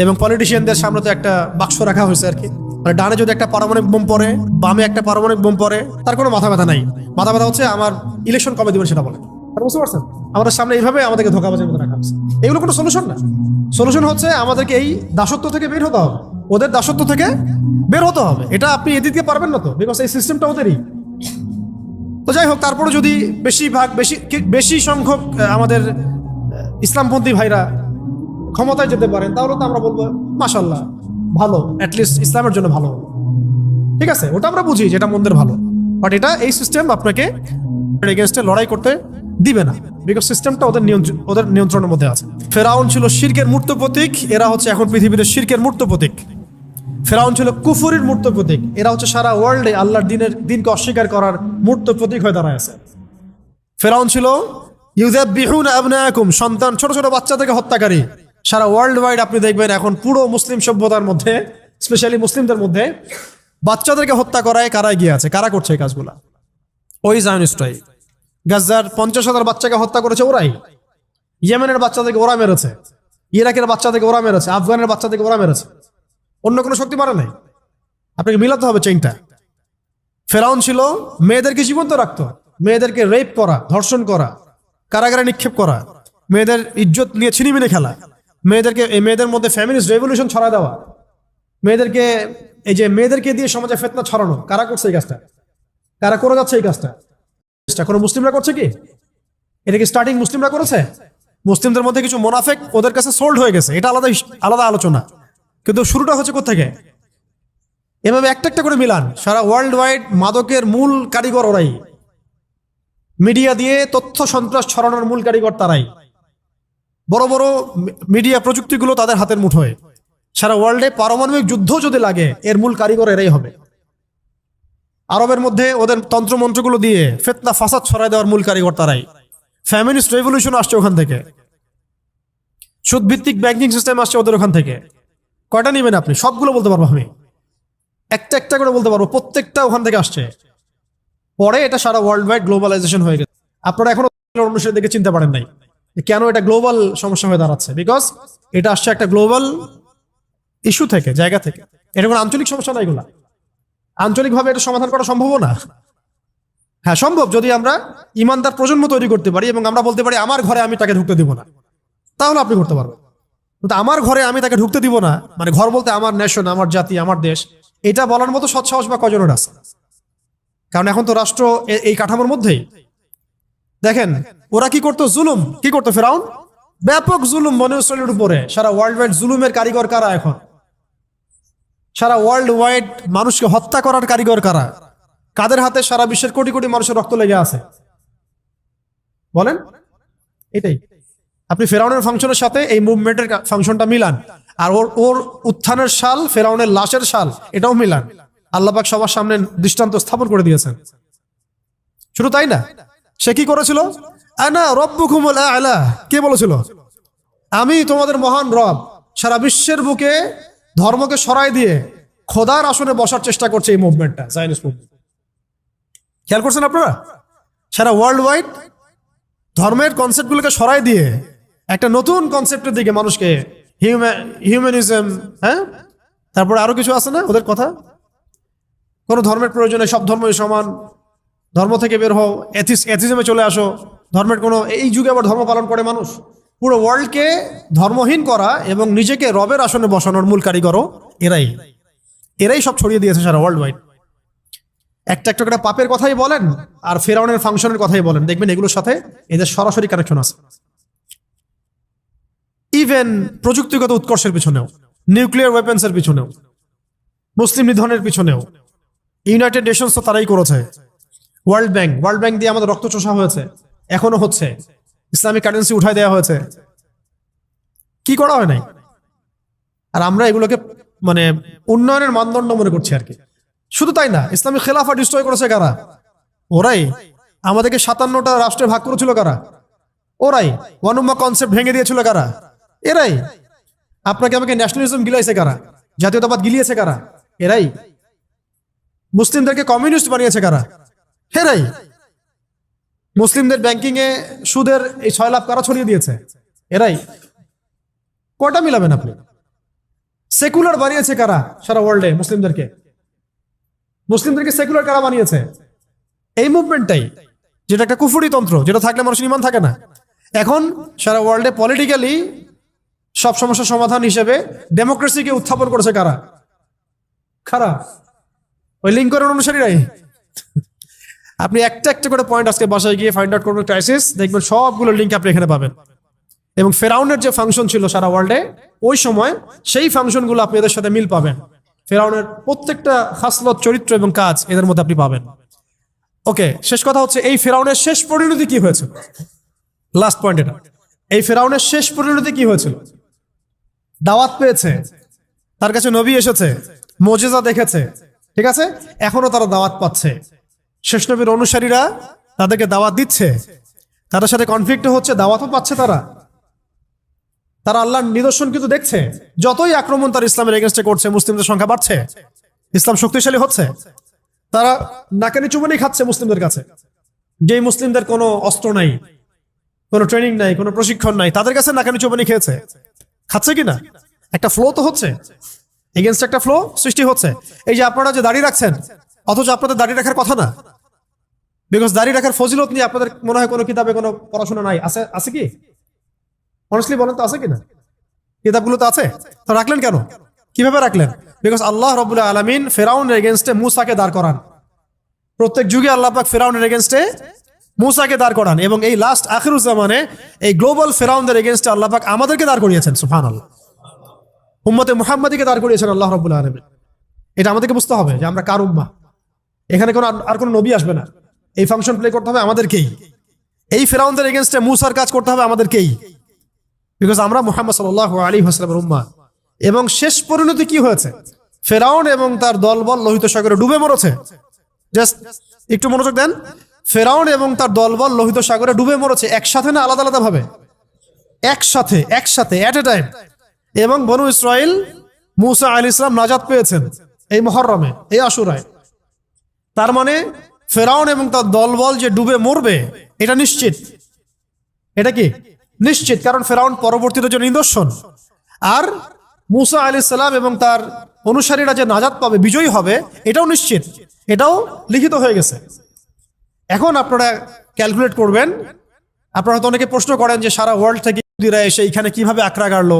এবং পলিটিশিয়ানদের সামনে তো একটা বাক্স রাখা হয়েছে আর কি, মানে ডানে যদি একটা পারমাণবিক বোম পড়ে, বামে একটা পারমাণবিক বোম পড়ে, তার কোনো মাথা ব্যথা নাই। মাথা ব্যথা হচ্ছে আমার ইলেকশন কবে দিবেন সেটা বলে। আর বুঝতে পারছেন, আমাদের সামনে এইভাবে আমাদেরকে ধোঁকাবাজির মতো রাখা হচ্ছে। এগুলো কোনো সলিউশন না। সলিউশন হচ্ছে আমাদেরকে এই দাসত্ব থেকে বের হতে হবে, ওদের দাসত্ব থেকে বের হতে হবে। এটা আপনি এদিকে পারবেন না তো, বিকজ এই সিস্টেমটা ওদেরই। তো যাই হোক, তারপরে যদি বেশি সংখ্যক আমাদের ইসলামপন্থী ভাইরা ক্ষমতায় যেতে পারেন, তাহলে তো আমরা বলবো মাশাআল্লাহ, ভালো, অ্যাটলিস্ট ইসলামের জন্য ভালো। ঠিক আছে, ওটা আমরা বুঝি যেটা মন্দের ভালো, বাট এটা এই সিস্টেম আপনাকে এগেইনস্টে লড়াই করতে দিবে না, বিকজ সিস্টেমটা ওদের নিয়ন্ত্রণের মধ্যে আছে। ফেরাউন ছিল শিরকের মূর্ত প্রতীক, এরা হচ্ছে এখন পৃথিবীতে শিরকের মূর্ত প্রতীক। ফেরাউন ছিল কুফুরির মূর্ত প্রতীক, এরা হচ্ছে সারা ওয়ার্ল্ডে আল্লাহর দিনকে অস্বীকার করার মূর্ত প্রতীক হয়ে দাঁড়ায় আছে। ফেরাউন ছিল ইউযাব্বিহুনা আবনাআকুম, সন্তান ছোট ছোট বাচ্চাদেরকে হত্যাকারী। সারা ওয়ার্ল্ড ওয়াইড আপনি দেখবেন এখন পুরো মুসলিম সভ্যতার মধ্যে, স্পেশালি মুসলিমদের মধ্যে বাচ্চাদেরকে হত্যা করায় কারা এগিয়ে আছে, কারা করছে এই কাজগুলা? ওই জায়নিস্টরাই। গাজার 50,000 বাচ্চাকে হত্যা করেছে ওরাই। ইয়েমেনের বাচ্চাদেরকে ওরা মেরেছে, ইরাকের বাচ্চাদেরকে ওরা মেরেছে, আফগানের বাচ্চাদেরকে ওরা মেরেছে। অন্য কোনো শক্তি পারে নাই। আপনাকে মিলাতে হবে চেইনটা। ফেরাউন ছিল মেয়েদেরকে জীবন্ত রাখতো, মেয়েদেরকে রেপ করা, ধর্ষণ করা, কারাগারে নিক্ষেপ করা, মেয়েদের ইজ্জত নিয়ে ছিনিমিনি খেলা, মেয়েদের মধ্যে ফ্যামিলিস্ট রেভলিউশন ছড়া দেওয়া, মেয়েদেরকে দিয়ে সমাজে ফিতনা ছড়ানো। কারা করছে এই কাজটা? কারা করে যাচ্ছে এই কাজটা? কোনো মুসলিমরা করছে কি? এটা কি স্টার্টিং মুসলিমরা করেছে? মুসলিমদের মধ্যে কিছু মোনাফেক ওদের কাছে সোল্ড হয়ে গেছে, এটা আলাদা আলোচনা। কিন্তু শুরুটা হচ্ছে কোত্থেকে? এভাবে একটা একটা করে মিলান। সারা ওয়ার্ল্ড ওয়াইড মাদকের মূল কারিগর ওরাই, মিডিয়া দিয়ে তথ্য সন্ত্রাস ছড়ানোর মূল কারিগর তারাই। বড় বড় মিডিয়া প্রযুক্তিগুলো তাদের হাতের মুঠোয়। সারা ওয়ার্ল্ডে পারমাণবিক যুদ্ধ যদি লাগে, এর মূল কারিগর এরাই হবে। আরবের মধ্যে ওদের তন্ত্রমন্ত্রগুলো দিয়ে ফিতনা ফাসাদ ছড়ায় দেওয়ার মূল কারিগর তারাই। ফ্যামিলিস্ট রেভলিউশন আসছে ওখান থেকে, সুদভিত্তিক ব্যাংকিং সিস্টেম আসছে ওদের ওখান থেকে। কয়টা নেবেন আপনি? সবগুলো বলতে পারবো আমি, একটা একটা করে বলতে পারবো, প্রত্যেকটা ওখান থেকে আসছে। পরে এটা সারা ওয়ার্ল্ড ওয়াইড গ্লোবালাইজেশন হয়ে গেছে। আপনারা এখনো অনুসারে দেখে চিনতে পারেন নাই কেন এটা গ্লোবাল সমস্যা হয়ে দাঁড়াচ্ছে, বিকজ এটা আসছে একটা গ্লোবাল ইস্যু থেকে, জায়গা থেকে। এটা কোনো আঞ্চলিক সমস্যা না, এগুলা আঞ্চলিকভাবে এটা সমাধান করা সম্ভব না। হ্যাঁ সম্ভব, যদি আমরা ইমানদার প্রজন্ম তৈরি করতে পারি এবং আমরা বলতে পারি আমার ঘরে আমি তাকে ঢুকতে দিব না, তাহলে আপনি করতে পারবেন। কিন্তু আমার ঘরে আমি তাকে ঢুকতে দিব না, মানে ঘর বলতে আমার নেশন, আমার জাতি, আমার দেশ, এটা বলার মতো সৎসাহস বা কজনের আছে? কারণ এখন তো রাষ্ট্র এই কাঠামোর মধ্যেই। দেখেন ওরা কি করতো, জুলুম কি করতো ফেরাউন, ব্যাপক জুলুম বনী ইসরাইলের উপরে। সারা ওয়ার্ল্ড ওয়াইড জুলুমের কারিগর কারা এখন? সারা ওয়ার্ল্ড ওয়াইড মানুষকে হত্যা করার কারিগর কারা? কাদের হাতে সারা বিশ্বের কোটি কোটি মানুষের রক্ত লেগে আছে বলেন? এটাই। আপনি ফেরাউনের ফাংশনের সাথে এই মুভমেন্টের ফাংশনটা মিলান, আর ওর উত্থানের সাল, ফেরাউনের লাশের সাল, এটাও মিলান। আল্লাহ পাক সবার সামনে দৃষ্টান্ত স্থাপন করে দিয়েছেন। শুধু তাই না, সে কি করেছিল? আনা রব্বুকুমুল আ'লা, কে বলেছিল আমি তোমাদের মহান রব? সারা বিশ্বের বুকে ধর্মকে সরাই দিয়ে খোদার আসনে বসার চেষ্টা করছে এই মুভমেন্টটা, জায়নিস্ট মুভমেন্ট। খেয়াল করছেন আপনারা? সারা ওয়ার্ল্ড ওয়াইড ধর্মের কনসেপ্টগুলোকে সরাই দিয়ে একটা নতুন কনসেপ্টের দিকে মানুষকে, হিউম্যানিজম, হ্যাঁ, তারপরে আরো কিছু আছে না ওদের কথা, কোনো ধর্মের প্রয়োজনে সব ধর্মই সমান, ধর্ম থেকে বের হও, এথিজমে চলে আসো, ধর্মের কোনো, এই যুগে আবার ধর্ম পালন করে মানুষ। পুরো ওয়ার্ল্ডকে ধর্মহীন করা এবং নিজেকে রবের আসনে বসানোর মূল কারিগরও এরাই সব ছড়িয়ে দিয়েছে সারা ওয়ার্ল্ড ওয়াইড। একটা একটা করে পাপের কথাই বলেন আর ফেরাউনের ফাংশনের কথাই বলেন, দেখবেন এগুলোর সাথে এদের সরাসরি কানেকশন আছে। ইভেন প্রযুক্তিগত উৎকর্ষের পিছনেও, নিউক্লিয়ার ওয়েপন্সের পিছনেও, মুসলিম নিধনের পিছনেও ইউনাইটেড নেশনস তো তারাই করেছে। ওয়ার্ল্ড ব্যাংক দিয়ে আমাদের রক্ত চোষা হয়েছে, এখনো হচ্ছে। ইসলামিক কারেন্সি উঠাই দেওয়া হয়েছে, কি করা হয় নাই? আর আমরা এগুলোকে মানে উন্নয়নের মানদণ্ড মনে করছি আর কি। শুধু তাই না, ইসলামিক খেলাফা ডিস্ট্রয় করেছে কারা? ওরাই। আমাদেরকে 57টা রাষ্ট্রে ভাগ করেছিল কারা? ওরাই। ওয়ান উম্মাহ কনসেপ্ট ভেঙে দিয়েছিল কারা? এরাই। আপনাকে আমাকে ন্যাশনালিজম গিলাইছে কারা? জাতীয়তাবাদ গিলিয়েছে কারা? এরাই। মুসলিমদেরকে কমিউনিস্ট বানিয়েছে কারা? এরাই। মুসলিমদের ব্যাংকিং এ সুদের এই 6 লাখ কারা ছড়িয়ে দিয়েছে? এরাই। কয়টা মিলাবেন আপনি? সেকুলার বানিয়েছে কারা সারা ওয়ার্ল্ডে? মুসলিমদেরকে সেকুলার কারা বানিয়েছে? এই মুভমেন্টটাই, যেটা একটা কুফরি তন্ত্র, যেটা থাকলে মানুষের ঈমান থাকে না। এখন সারা ওয়ার্ল্ডে পলিটিক্যালি সব সমস্যার সমাধান হিসেবে ডেমোক্রেসিকে উত্থাপন করেছে কারা? খারাপ ওই লিঙ্কনের অনুসারীরাই। আপনি একটা একটা করে পয়েন্ট আজকে বাসায় গিয়ে ফাইন্ড আউট করবেন, ক্রাইসিস, দেখবেন সবগুলো লিঙ্ক আপনি এখানে পাবেন। এবং ফেরাউনের যে ফাংশন ছিল সারা ওয়ার্ল্ডে ওই সময়, সেই ফাংশনগুলো আপনি এদের সাথে মিল পাবেন। ফেরাউনের প্রত্যেকটা খাসলত, চরিত্র এবং কাজ এদের মধ্যে আপনি পাবেন। ওকে, শেষ কথা হচ্ছে এই ফেরাউনের শেষ পরিণতি কি হয়েছিল? লাস্ট পয়েন্ট এটা। এই ফেরাউনের শেষ পরিণতি কি হয়েছিল? দাওয়াত পেয়েছে, তার কাছে নবী এসেছে, মুজিজা দেখেছে, ঠিক আছে, এখনো তারা দাওয়াত পাচ্ছে। শেষ নবীর অনুসারীরা তাদেরকে দাওয়াত দিচ্ছে, তাদের সাথে কনফ্লিক্ট হচ্ছে, দাওয়াতও পাচ্ছে তারা আল্লাহর নিদর্শন কিন্তু দেখছে। যতই আক্রমণ তার ইসলামের এগেনস্টে করছে, মুসলিমদের সংখ্যা বাড়ছে, ইসলাম শক্তিশালী হচ্ছে। তারা নাকানি চুবানি খাচ্ছে মুসলিমদের কাছে। যে মুসলিমদের কোনো অস্ত্র নাই, কোনো ট্রেনিং নাই, কোনো প্রশিক্ষণ নাই, তাদের কাছে নাকানি চুবানি খেয়েছে, খাচ্ছে কিনা? একটা ফ্লো তো হচ্ছে, এগেনস্ট একটা ফ্লো সৃষ্টি হচ্ছে। এই যে আপনারা যে দাড়ি রাখছেন, অথচ আপনাদের দাড়ি রাখার কথা না, বিকজ দাড়ি রাখার ফজিলত নিয়ে আপনাদের মনে হয় কোনো কিতাবে কোনো পড়াশোনা নাই। আছে কি? অনেস্টলি বলেন তো, আছে কিনা? কিতাবগুলো তো আছে, তো রাখলেন কেন? কিভাবে রাখলেন? বিকজ আল্লাহ রাব্বুল আলামিন ফেরাউনের এগেনস্টে মুসাকে দাঁড় করান। প্রত্যেক যুগে আল্লাহ পাক ফেরাউনের এগেনস্টে মুসাকে দাঁড় করান, এবং এই লাস্ট আখিরুজ জামানে এই গ্লোবাল ফেরাউনদের এগেনস্টে আল্লাহ পাক আমাদেরকে দাঁড় করিয়েছেন। সুবহানাল্লাহ, উম্মতে মুহাম্মাদীকে দাঁড় করিয়েছেন আল্লাহ রাব্বুল আলামিন। এটা আমাদেরকে বুঝতে হবে যে আমরা কার উম্মাহ। এখানে আর কোনো নবী আসবে না। এই ফাংশন প্লে করতে হবে আমাদেরকেই। এই ফেরাউনদের এগেনস্টে মুসার কাজ করতে হবে আমাদেরকেই, বিকজ আমরা মুহাম্মদ সাল্লাল্লাহু আলাইহি ওয়াসাল্লামের উম্মাহ। এবং শেষ পরিণতি কি হয়েছে? ফেরাউন এবং তার দলবল লোহিত সাগরে ডুবে মরেছে। জাস্ট একটু মনোযোগ দেন। ফেরাউন এবং তার দলবল লোহিত সাগরে ডুবে মরেছে, একসাথে না আলাদা আলাদা ভাবে? একসাথে এট এ টাইম। এবং বনু ইসরাইল, মুসা আলাইহিস সালাম নাজাত পেয়েছেন এই মুহররমে, এই আশুরায়। তার মানে ফেরাউন এবং তার দলবল যে ডুবে মরবে, এটা নিশ্চিত। এটা কি নিশ্চিত? কারণ ফেরাউন পরবর্তীতে যে নিদর্শন, আর মুসা আলাইহিস সালাম এবং তার অনুসারীরা যে নাজাত পাবে, বিজয়ী হবে, এটাও নিশ্চিত, এটাও লিখিত হয়ে গেছে। এখন আপনারা ক্যালকুলেট করবেন। আপনারা হয়তো অনেকে প্রশ্ন করেন যে সারা ওয়ার্ল্ড থেকে ইহুদিরা এসে এখানে কিভাবে আক্রা গাড়লো,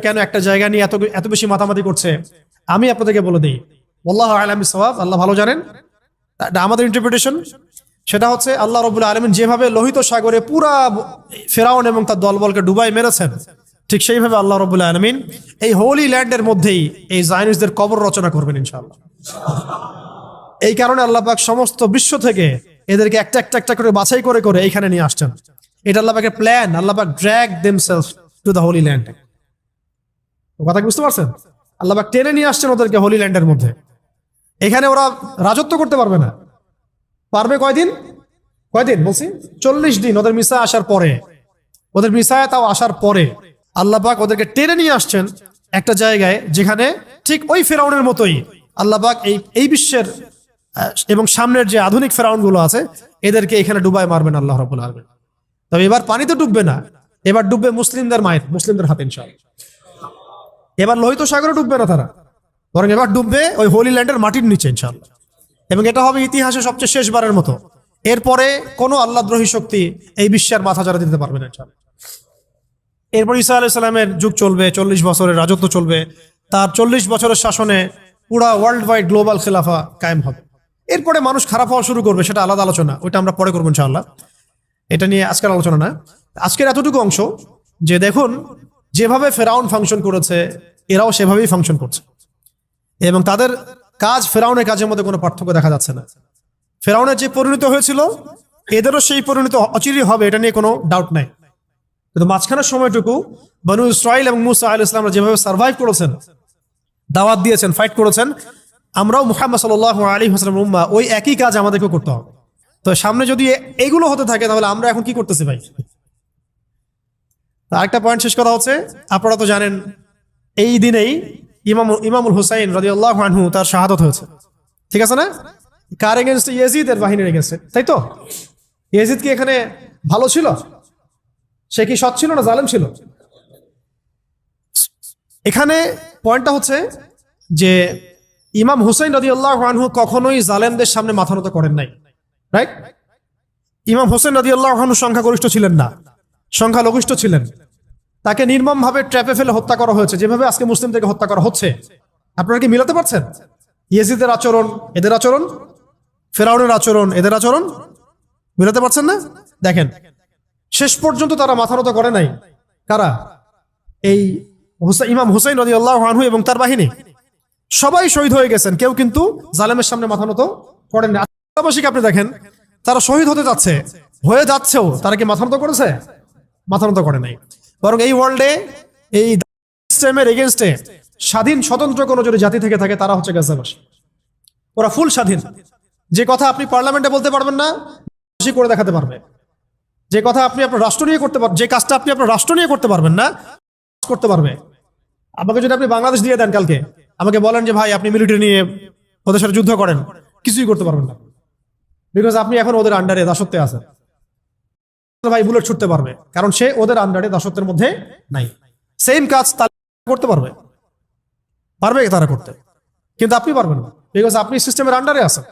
কেন একটা জায়গা নিয়ে এত বেশি মাতামাতি করছে? আমি আপনাদেরকে বলে দিই, আল্লাহু আ'লাম বিস-সাওয়াব, আল্লাহ ভালো জানেন। আমাদের ইন্টারপ্রিটেশন সেটা হচ্ছে, আল্লাহ রাব্বুল আলামিন যেভাবে লোহিত সাগরে পুরা ফেরাউন এবং তার দলবলকে ডুবাই মেরেছেন, ঠিক সেইভাবে আল্লাহ রাব্বুল আলামিন এই হোলি ল্যান্ডের মধ্যেই এই জায়নিস্টদের কবর রচনা করবেন ইনশাআল্লাহ। এই কারণে আল্লাহ পাক সমস্ত বিশ্ব থেকে এদেরকে একটা একটা একটা করে বাছাই করে করে এইখানে নিয়ে আসছেন। এটা আল্লাহ পাকের প্ল্যান। আল্লাহ পাক drag themselves to the holy land. কথা বুঝতে পারছেন? আল্লাহ পাক টেনে নিয়ে আসছেন ওদেরকে হোলি ল্যান্ডের মধ্যে। এখানে ওরা রাজত্ব করতে পারবে না। পারবে কয়দিন বলছি? 40 দিন। ওদের মিসা আসার পরে, ওদের মিসায় তাও আসার পরে আল্লাহ পাক ওদেরকে টেনে নিয়ে আসছেন একটা জায়গায়, যেখানে ঠিক ওই ফেরাউনের মতোই আল্লাহ পাক এই বিশ্বের এবং সামনের যে আধুনিক ফেরাউন গুলো আছে, এদেরকে এখানে ডুবাই মারবেন আল্লাহ রাব্বুল আলামিন। তবে এবার পানিতে ডুববে না, এবার ডুববে মুসলিমদের হাতে ইনশাআল্লাহ। এবার লোহিত সাগরে ডুববে না তারা, বরং এবার ডুববে ওই হোলি ল্যান্ডের মাটির নিচে ইনশাআল্লাহ। এবং এটা হবে ইতিহাসে সবচেয়ে শেষবারের মতো। এরপরে কোনো আল্লাহদ্রোহী শক্তি এই বিশ্বের মাথা চাড়া দিতে পারবে না ইনশাআল্লাহ। এরপর ঈসা আলাইহিস সালামের যুগ চলবে, 40 বছরের রাজত্ব চলবে। তার 40 বছরের শাসনে পুরা ওয়ার্ল্ড ওয়াইড গ্লোবাল খেলাফা কায়েম হবে। এরপরে মানুষ খারাপ হওয়া শুরু করবে, সেটা আলাদা আলোচনা, ওইটা আমরা পরে করবো ইনশাআল্লাহ। এটা নিয়ে আজকের আলোচনা না। আজকের এতটুকু অংশ যে দেখুন, যেভাবে ফেরাউন ফাংশন করেছে, এরাও সেভাবেই ফাংশন করছে, এবং তাদের কাজ ফেরাউনের কাজের মধ্যে কোনো পার্থক্য দেখা যাচ্ছে না। ফেরাউনের যে পরিণত হয়েছিল, এদেরও সেই পরিণত অচিরেই হবে, এটা নিয়ে কোনো ডাউট নাই। কিন্তু মাঝখানের সময়টুকু বনু ইসরাইল এবং মুসা আলাইহিস সালাম যেভাবে সার্ভাইভ করেছেন, দাওয়াত দিয়েছেন, ফাইট করেছেন, আমরাও মুহাম্মদ সাল্লাল্লাহু আলাইহি ওয়াসাল্লাম উম্মাহ, ওই একই কাজ আমাদেরকে করতে হবে। তো সামনে যদি এগুলো হতে থাকে, তাহলে আমরা এখন কি করতেছি ভাই? আরেকটা পয়েন্ট শেষ করা হচ্ছে, আপনারা তো জানেন এই দিনেই ইমামুল হুসাইন রাদিয়াল্লাহু আনহু তার শাহাদাত হয়েছে, ঠিক আছে না? কার এগেনস্টে? ইয়াজিদের বাহিনীর এগেনস্টে, তাই তো? ইয়াজিদ কি এখানে ভালো ছিল? সে কি সৎ ছিল না জালেম ছিল? এখানে পয়েন্টটা হচ্ছে যে ইমাম হুসাইন রাদিয়াল্লাহু আনহু কখনোই জালেমদের সামনে মাথা নত করেন নাই, রাইট? ইমাম হোসেন রাদিয়াল্লাহু আনহু সংখ্যাগরিষ্ঠ ছিলেন না, সংখ্যালঘিষ্ঠ ছিলেন। তাকে নির্মমভাবে ট্র্যাপে ফেলে হত্যা করা হয়েছে, যেভাবে আজকে মুসলিমদেরকে হত্যা করা হচ্ছে। আপনারা কি মিলাতে পারছেন? ইয়েজিদের আচরণ এদের আচরণ, ফেরাউনের আচরণ এদের আচরণ, মিলাতে পারছেন না? দেখেন, শেষ পর্যন্ত তারা মাথা নত করে নাই। কারা? এই ইমাম হুসাইন রাদিয়াল্লাহু আনহু এবং তার বাহিনী সবাই শহীদ হয়ে গেছেন, কেউ কিন্তু জালেমের সামনে মাথা নত করেন না। আত্মবাসীকে আপনি দেখেন, তারা শহীদ হতে যাচ্ছে, হয়ে যাচ্ছেও, তারা কি মাথা নত করেছে? মাথা নত করে নাই। বরং এই ওয়ার্ল্ডে এই সিস্টেমের এগেনস্টে স্বাধীন স্বতন্ত্র কোনো যদি জাতি থেকে থাকে তারা হচ্ছে গাজাবাসী। ওরা ফুল স্বাধীন। যে কথা আপনি পার্লামেন্টে বলতে পারবেন না, করে দেখাতে পারবে। যে কথা আপনি আপনার রাষ্ট্র নিয়ে করতে পারবেন, যে কাজটা আপনি আপনার রাষ্ট্র নিয়ে করতে পারবেন না, করতে পারবে। আমাকে যদি আপনি বাংলাদেশ দিয়ে দেন কালকে, আমাকে বলেন যে ভাই আপনি মিলিটারি নিয়ে ওদের সাথে যুদ্ধ করেন, কিছুই করতে পারবেন না, বিকজ আপনি এখন ওদের আন্ডারে দাসত্বে আছেন। ভাই বুলেট ছুটতে পারবে, কারণ সে ওদের আন্ডারে দাসত্বের মধ্যে নাই। সেম কাজ তারা করতে পারবে, পারবে তারা করতে, কিন্তু আপনি পারবেন না, বিকজ আপনি সিস্টেমের আন্ডারে আছেন।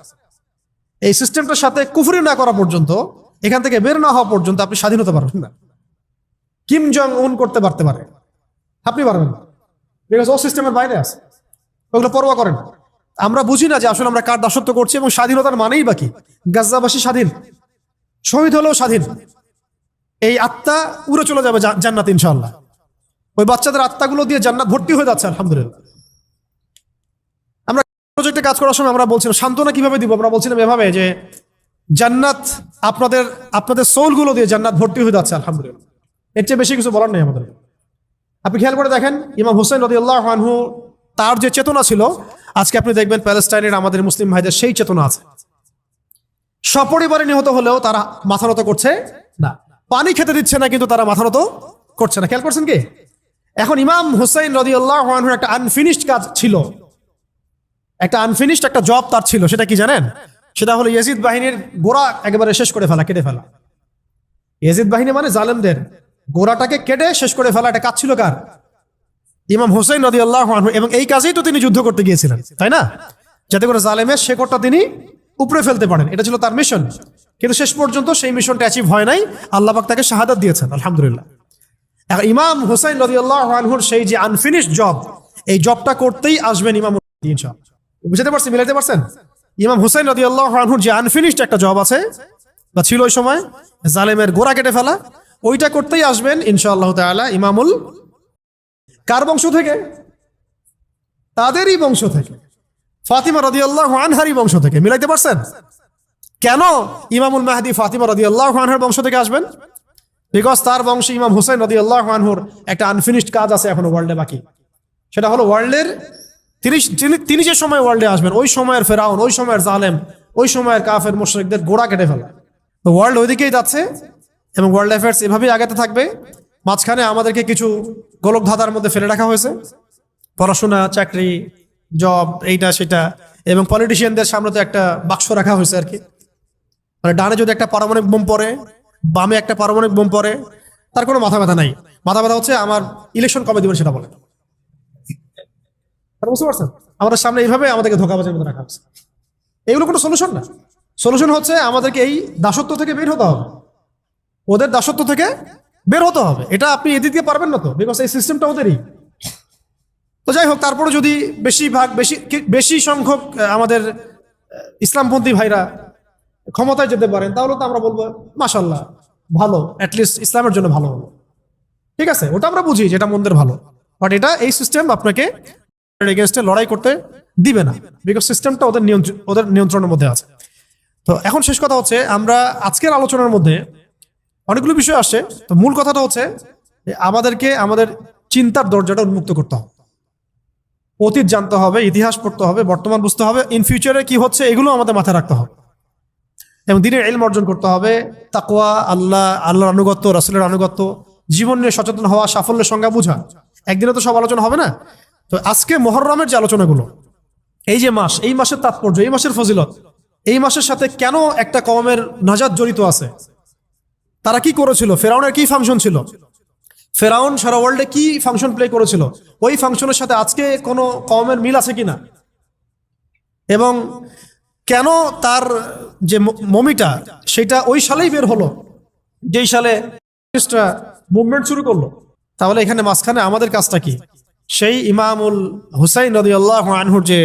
এই সিস্টেমটার সাথে কুফরি না করা পর্যন্ত, এখান থেকে বের না হওয়া পর্যন্ত আপনি স্বাধীন হতে পারবেন না। কিম জং উন করতে পারতে পারে, আপনি পারবেন না, বিকজ ও সিস্টেমের বাইরে আছে, ওগুলো পরোয়া করেন। আমরা বুঝি না যে আসলে আমরা কার দাসত্ব করছি, এবং স্বাধীনতার মানেই বাকি। গাজাবাসী স্বাধীন, শহীদ হলেও স্বাধীন। এই আত্মা উড়ে চলে যাবে জান্নাত ইনশাআল্লাহ। ওই বাচ্চাদের আত্মাগুলো দিয়ে জান্নাত ভর্তি হয়ে যাচ্ছে আলহামদুলিল্লাহ। আমরা প্রজেক্টে কাজ করার সময় আমরা বলছিলাম সান্ত্বনা কিভাবে দিব, আমরা বলছিলাম এভাবে যে জান্নাত আপনাদের সোলগুলো দিয়ে জান্নাত ভর্তি হয়ে যাচ্ছে আলহামদুলিল্লাহ। এর চেয়ে বেশি কিছু বলার নেই আমাদের। আপনি খেয়াল করে দেখেন, ইমাম হুসাইন রাদিয়াল্লাহু আনহু তার যে চেতনা ছিল, আজকে আপনি দেখবেন প্যালেস্টাইনের আমাদের মুসলিম ভাইদের সেই চেতনা আছে। সপরিবারে নিহত হলেও তারা মাথা নত করছে না, পানি খেতে দিচ্ছে না, কিন্তু তারা মাথা নত করছে না। খেয়াল করছেন কি? এখন ইমাম হুসাইন রাদিয়াল্লাহু আনহুর একটা আনফিনিশড কাজ ছিল, একটা আনফিনিশড একটা জব তার ছিল। সেটা কি জানেন? সেটা হলো ইয়াজিদ বাহিনীর গোড়া একেবারে শেষ করে ফেলা, কেটে ফেলা। ইয়াজিদ বাহিনী মানে জালেমদের গোড়াটাকে কেটে শেষ করে ফেলা, এটা কাজ ছিল কার? ইমাম হুসাইন রাদিয়াল্লাহু আনহু। এবং এই কাজেই তো তিনি যুদ্ধ করতে গিয়েছিলেন, তাই না? যাতে করে জালেমের শেকড়টা তিনি উপরে ফেলতে পারেন, এটা ছিল তার মিশন। কিন্তু শেষ পর্যন্ত সেই মিশনটা অ্যাচিভ হয় নাই, আল্লাহ পাক তাকে শাহাদাত দিয়েছেন আলহামদুলিল্লাহ। এখন ইমাম হুসাইন রাদিয়াল্লাহু আনহুর সেই যে আনফিনিশড জব, এই জবটা করতেই আসবেন ইমাম ইনশাআল্লাহ। বুঝতে পারছেন, মিলাইতে পারছেন? ইমাম হুসাইন রাদিয়াল্লাহু আনহুর যে আনফিনিশড একটা জব আছে বা ছিল ওই সময়, জালেমের গোড়া কেটে ফেলা, ওইটা করতেই আসবেন ইনশাআল্লাহ তাআলা ইমামুল। কার বংশ থেকে? তাদেরই বংশ থেকে, ফাতিমা রাদিয়াল্লাহু আনহারই বংশ থেকে। মিলাইতে পারছেন? কেন ইমামুল মাহদি ফাতিমা রাদিয়াল্লাহু আনহার বংশ থেকে আসবেন? বিকজ তার বংশে ইমাম হুসাইন রাদিয়াল্লাহু আনহুর একটা আনফিনিশড কাজ আছে এখনো ওয়ার্ল্ডে বাকি। সেটা হলো ওয়ার্ল্ডের তিনি যে সময় ওয়ার্ল্ডে আসবেন, ওই সময়ের ফেরাউন, ওই সময়ের জালেম, ওই সময়ের কাফের মুশরিকদের গোড়া কেটে ফেলা। তো ওয়ার্ল্ড ওইদিকেই যাচ্ছে এবং ওয়ার্ল্ড অ্যাফেয়ার্স এভাবেই আগাতে থাকবে। মাঝখানে আমাদেরকে কিছু গোলক ধাঁধার মধ্যে ফেলে রাখা হয়েছে, পড়াশোনা, চাকরি, জব, এইটা সেটা, এবং পলিটিশিয়ানদের সামনে তো একটা বাক্স রাখা হয়েছে আর কি। মানে ডানে যদি একটা পারমাণবিক বোম পড়ে, বামে একটা পারমাণবিক বোম পড়ে, তার কোনো মাথা ব্যথা নাই। মাথা ব্যথা হচ্ছে আমার ইলেকশন কবে দিবেন সেটা বলে। বুঝতে পারছেন? আমাদের সামনে এইভাবে আমাদেরকে ধোঁকাবাজের মধ্যে রাখা হচ্ছে। এইগুলো কোনো সলিউশন না। সলিউশন হচ্ছে আমাদেরকে এই দাসত্ব থেকে বের হতে হবে, ওদের দাসত্ব থেকে বের হতে হবে। এটা আপনি এদিকে পারবেন না তো, বিকজ এই সিস্টেমটা ওদেরই। তো যাই হোক, তারপরে যদি বেশি সংখ্যক আমাদের ইসলামপন্থী ভাইরা ক্ষমতায় যেতে পারেন, তাহলে তো আমরা বলবো মাশাআল্লাহ, ভালো, অ্যাটলিস্ট ইসলামের জন্য ভালো হলো। ঠিক আছে, ওটা আমরা বুঝি যেটা মন্দের ভালো, বাট এটা এই সিস্টেম আপনাকে এগেইনস্টে লড়াই করতে দিবে না, বিকজ সিস্টেমটা ওদের নিয়ন্ত্রণের মধ্যে আছে। তো এখন শেষ কথা হচ্ছে, আমরা আজকের আলোচনার মধ্যে অনেকগুলো বিষয় আসছে। তো মূল কথাটা হচ্ছে আমাদেরকে আমাদের চিন্তার দরজাটা উন্মুক্ত করতে হবে, অতীত জানতে হবে, ইতিহাস পড়তে হবে, বর্তমান বুঝতে হবে, ইন ফিউচারে কি হচ্ছে এগুলো আমাদের মাথায় রাখতে হবে, এবং দ্বীনের ইলম অর্জন করতে হবে। তাকওয়া, আল্লাহর আনুগত্য, রাসূলের আনুগত্য, জীবন নিয়ে সচেতন হওয়া, সাফল্যের সংজ্ঞা বোঝা। একদিনে তো সব আলোচনা হবে না। তো আজকে মুহররমের যে আলোচনাগুলো, এই যে মাস, এই মাসের তাৎপর্য, এই মাসের ফজিলত, এই মাসের সাথে কেন একটা কওমের নাজাত জড়িত আছে, তারা কি করেছিল, ফেরাউনের কি ফাংশন ছিল, ফেরাউন সারা ওয়ার্ল্ডে কি ফাংশন প্লে করেছিল, ওই ফাংশনের সাথে আজকে কোনো কওমের মিল আছে কিনা, এবং কেন তার যে মমিটা সেটা ওই সালেই বের হলো যেই সালে মুভমেন্ট শুরু করলো। তাহলে এখানে মাঝখানে আমাদের কাজটা কি? সেই ইমামুল হুসাইন রাদিয়াল্লাহু আনহুর যে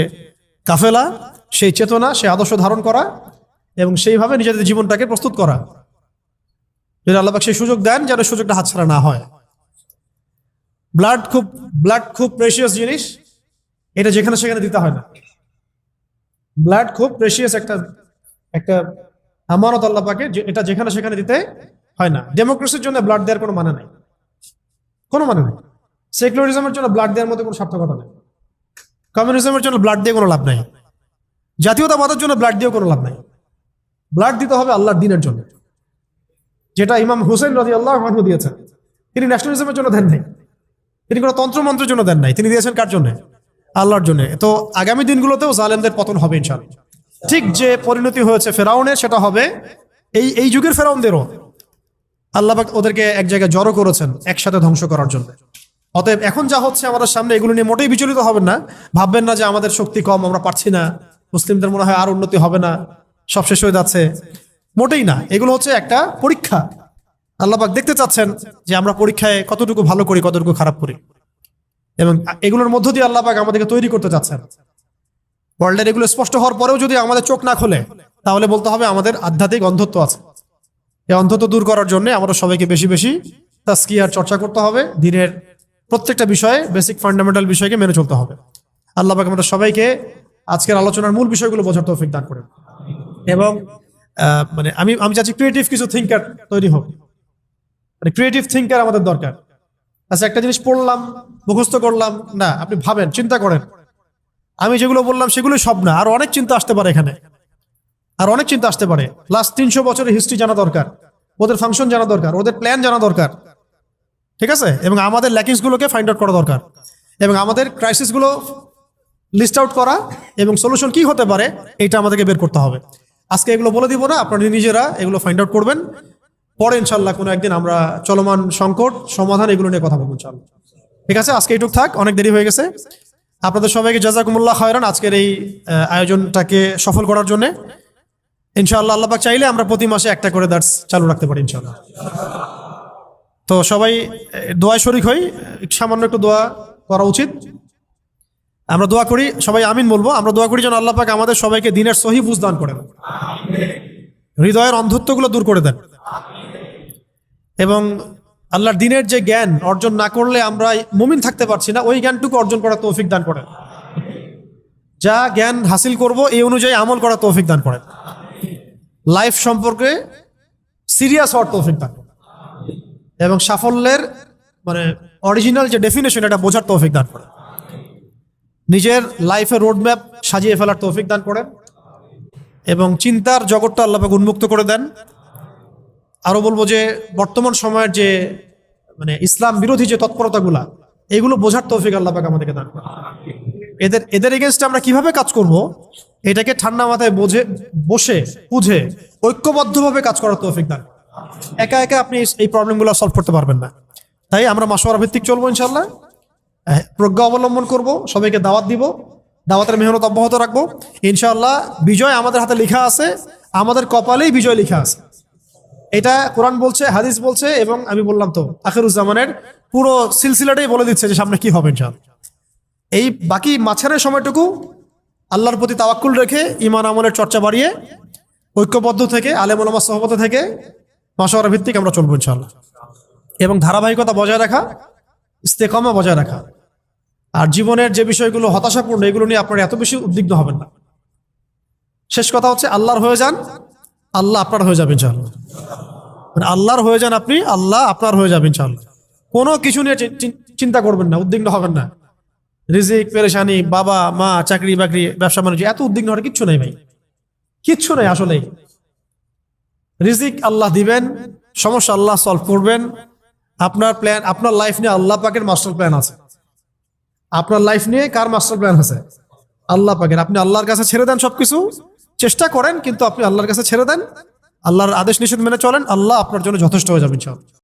কাফেলা, সেই চেতনা, সেই আদর্শ ধারণ করা এবং সেইভাবে নিজেদের জীবনটাকে প্রস্তুত করা। যদি আল্লাহ পাক সেই সুযোগ দেন, যেন সুযোগটা হাতছাড়া না হয়। ব্লাড খুব প্রেশিয়াস জিনিস, এটা যেখানে সেখানে দিতে হয় না। ব্লাড খুব প্রেশিয়াস একটা আমানত আল্লাহ পাকে, এটা যেখানে সেখানে দিতে হয় না। ডেমোক্রেসির জন্য ব্লাড দেওয়ার কোনো মানে নাই, কোনো মানে নেই। সেকুলারিজমের জন্য ব্লাড দেওয়ার মধ্যে কোনো সার্থকতা নেই। কমিউনিজমের জন্য ব্লাড দিয়ে কোনো লাভ নাই। জাতীয়তাবাদের জন্য ব্লাড দিয়েও কোনো লাভ নাই। ব্লাড দিতে হবে আল্লাহর দ্বীনের জন্য, যেটা ইমাম হুসেন রাদিয়াল্লাহু আনহু দিয়েছেন। তিনি ন্যাশনালিজমের জন্য দেন নাই, তিনি কোনো তন্ত্রমন্ত্রের জন্য দেন নাই, তিনি দিয়েছেন কার জন্য? আল্লাহর জন্য। তো আগামী দিনগুলোতেও জালেমদের পতন হবে ইনশাআল্লাহ। ঠিক যে পরিণতি হয়েছে ফেরাউনের, সেটা হবে এই যুগের ফেরাউনদেরও। আল্লাহ পাক ওদেরকে এক জায়গায় জড়ো করেছেন একসাথে ধ্বংস করার জন্য। অতএব এখন যা হচ্ছে আমাদের সামনে, এগুলো নিয়ে মোটেই বিচলিত হবেন না। ভাববেন না যে আমাদের শক্তি কম, আমরা পারছি না, মুসলিমদের মনে হয় আর উন্নতি হবে না, সব শেষ হয়ে যাচ্ছে। মোটেই না, এগুলো হচ্ছে একটা পরীক্ষা। আল্লাহ পাক দেখতে চাচ্ছেন যে আমরা পরীক্ষায় কতটুকু ভালো করি, কতটুকু খারাপ করি, এবং এগুলোর মধ্য দিয়ে আল্লাহ পাক আমাদেরকে তৈরি করতে চাচ্ছেন। ওয়ার্ল্ডের এগুলো স্পষ্ট হওয়ার পরেও যদি আমাদের চোখ না খোলে, তাহলে বলতে হবে আমাদের আধ্যাত্মিক অন্ধত্ব আছে। এই অন্ধত্ব দূর করার জন্য আমরা সবাইকে বেশি বেশি তাজকিয়ার চর্চা করতে হবে। দিনের প্রত্যেকটা বিষয়ে, বেসিক ফান্ডামেন্টাল বিষয়কে মেনে চলতে হবে। আল্লাহ পাক আমাদের সবাইকে আজকের আলোচনার মূল বিষয়গুলো বোঝার তৌফিক দান করেন। এবং মানে আমি চাচ্ছি ক্রিয়েটিভ কিছু থিঙ্কার তৈরি হোক। মানে ক্রিয়েটিভ থিঙ্কার আমাদের দরকার। আচ্ছা, একটা জিনিস পড়লাম, মুখস্থ করলাম না, আপনি ভাবেন, চিন্তা করেন। আমি যেগুলো বললাম সেগুলোই সব না, আর অনেক চিন্তা আসতে পারে এখানে, আর অনেক চিন্তা আসতে পারে। লাস্ট 300 বছরের হিস্ট্রি জানা দরকার, ওদের ফাংশন জানা দরকার, ওদের প্ল্যান জানা দরকার, ঠিক আছে? এবং আমাদের ল্যাকিংস গুলোকে ফাইন্ড আউট করা দরকার, এবং আমাদের ক্রাইসিস গুলো লিস্ট আউট করা, এবং সলিউশন কি হতে পারে এটা আমাদেরকে বের করতে হবে। আজকে এগুলো বলে দিব না, আপনারা নিজেরা এগুলো ফাইন্ড আউট করবেন। পরে ইনশাল্লাহ কোনো একদিন আমরা চলমান সংকট সমাধান এগুলো নিয়ে কথা বলবো ইনশাল্লাহ। ঠিক আছে, আজকে এইটুক থাক, অনেক দেরি হয়ে গেছে। আপনাদের সবাইকে জাযাকুমুল্লাহ খায়রান আজকের এই আয়োজনটাকে সফল করার জন্য। ইনশাআল্লাহ আল্লাহ পাক চাইলে আমরা প্রতি মাসে একটা করে দার্স চালু রাখতে পারি ইনশাআল্লাহ। তো সবাই দোয়ায় শরীক হই, সামান্য একটু দোয়া করা উচিত। আমরা দোয়া করি, সবাই আমিন বলবো। আমরা দোয়া করি যেন আল্লাহ পাক আমাদের সবাইকে দ্বীনের সহি বুঝ দান করেন, হৃদয়ের অন্ধত্বগুলো দূর করে দেন, এবং আল্লাহর দ্বীনের যে জ্ঞান অর্জন না করলে আমরা মুমিন থাকতে পারছি না, ওই জ্ঞানটুকু অর্জন করার তৌফিক দান করেন। যা জ্ঞান হাসিল করব এই অনুযায়ী আমল করার তৌফিক দান করেন। লাইফ সম্পর্কে সিরিয়াস হওয়ার তৌফিক দান করেন, এবং সাফল্যের মানে অরিজিনাল যে ডেফিনেশন এটা বোঝার তৌফিক দান করেন। নিজের লাইফের রোডম্যাপ সাজিয়ে ফেলার তৌফিক দান করেন, এবং চিন্তার জগৎটা আল্লাহ পাক উন্মুক্ত করে দেন। আরো বলবো যে বর্তমান সময়ের যে মানে ইসলাম বিরোধী যে তৎপরতাগুলা, এগুলো বোঝার তৌফিক আল্লাহ পাক আমাদেরকে দান করেন। এদের এগেনস্টে আমরা কিভাবে কাজ করব, এটাকে ঠান্ডা মাথায় বসে বুঝে ঐক্যবদ্ধভাবে কাজ করার তৌফিক দান। একা একা আপনি এই প্রবলেমগুলো সলভ করতে পারবেন না। তাই আমরা মাশওয়ারা ভিত্তিক চলবো ইনশাআল্লাহ, প্রজ্ঞা অবলম্বন করব, সবাইকে দাওয়াত দিব, দাওয়াতের মেহনত অব্যাহত রাখবো ইনশাআল্লাহ। বিজয় আমাদের হাতে লেখা আছে, আমাদের কপালেই বিজয় লেখা আছে। এটা কোরআন বলছে, হাদিস বলছে, এবং আমি বললাম তো আখিরুজ্জামানের পুরো সিলসিলাটাই বলে দিচ্ছে যে সামনে কি হবে ইনশাআল্লাহ। এই বাকি মাঝখানের সময়টুকু আল্লাহর প্রতি তাওয়াক্কুল রেখে ঈমান আমলের চর্চা বাড়িয়ে ঐক্যবদ্ধ থেকে আলেম ওলামা সহবতে থেকে মাশওয়ারা ভিত্তিক আমরা চলবো ইনশাআল্লাহ, এবং ধারাবাহিকতা বজায় রাখা, ইস্তেকামা বজায় রাখা। আর জীবনের যে বিষয়গুলো হতাশাপূর্ণ, এগুলো নিয়ে আপনারা এত বেশি উদ্বিগ্ন হবেন না। শেষ কথা হচ্ছে আল্লাহর হয়ে যান, আল্লাহ আপনার হয়ে যাবে ইনশাআল্লাহ। মানে আল্লাহর হয়ে যান আপনি, আল্লাহ আপনার হয়ে যাবে ইনশাআল্লাহ। কোনো কিছু নিয়ে চিন্তা করবেন না, উদ্বিগ্ন হবেন না। রিজিক, পেরেশানি, বাবা মা, চাকরি বাকরি, ব্যবসা বাণিজ্য, এত উদ্বিগ্ন হওয়ার কিচ্ছু নেই ভাই, কিচ্ছু নেই আসলেই। রিজিক আল্লাহ দিবেন, সমস্যা আল্লাহ সলভ করবেন। আপনার প্ল্যান, আপনার লাইফ নিয়ে আল্লাহ পাকের মাস্টার প্ল্যান আছে। আপনার লাইফ নিয়ে কার মাস্টার প্ল্যান আছে? আল্লাহ পাকের। আপনি আল্লাহর কাছে ছেড়ে দেন সবকিছু, চেষ্টা করেন কিন্তু আপনি আল্লাহর কাছে ছেড়ে দেন, আল্লাহর আদেশ নিষেধ মেনে চলেন, আল্লাহ আপনার জন্য যথেষ্ট হয়ে যাবে ইনশাআল্লাহ।